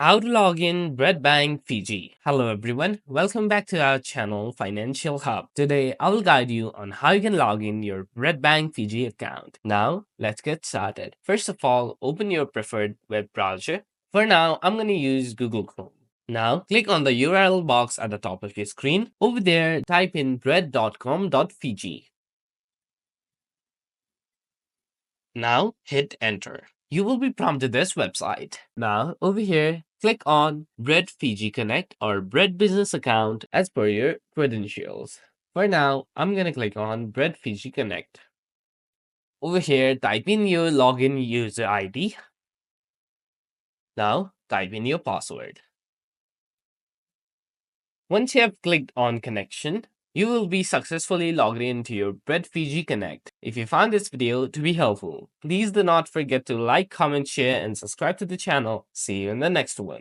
How to log in BRED Bank Fiji. Hello everyone, welcome back to our channel Financial Hub. Today I will guide you on how you can log in your BRED Bank Fiji account. Now let's get started. First of all, open your preferred web browser. For now, I'm going to use Google Chrome. Now click on the URL box at the top of your screen. Over there, type in bread.com.fiji. Now hit enter. You will be prompted this website. Now over here, click on BRED Fiji Connect or BRED Business Account as per your credentials. For now, I'm gonna click on BRED Fiji Connect. Over here, type in your login user ID. Now type in your password. Once you have clicked on connection, you will be successfully logged into your BRED Fiji Connect. If you found this video to be helpful, please do not forget to like, comment, share, and subscribe to the channel. See you in the next one.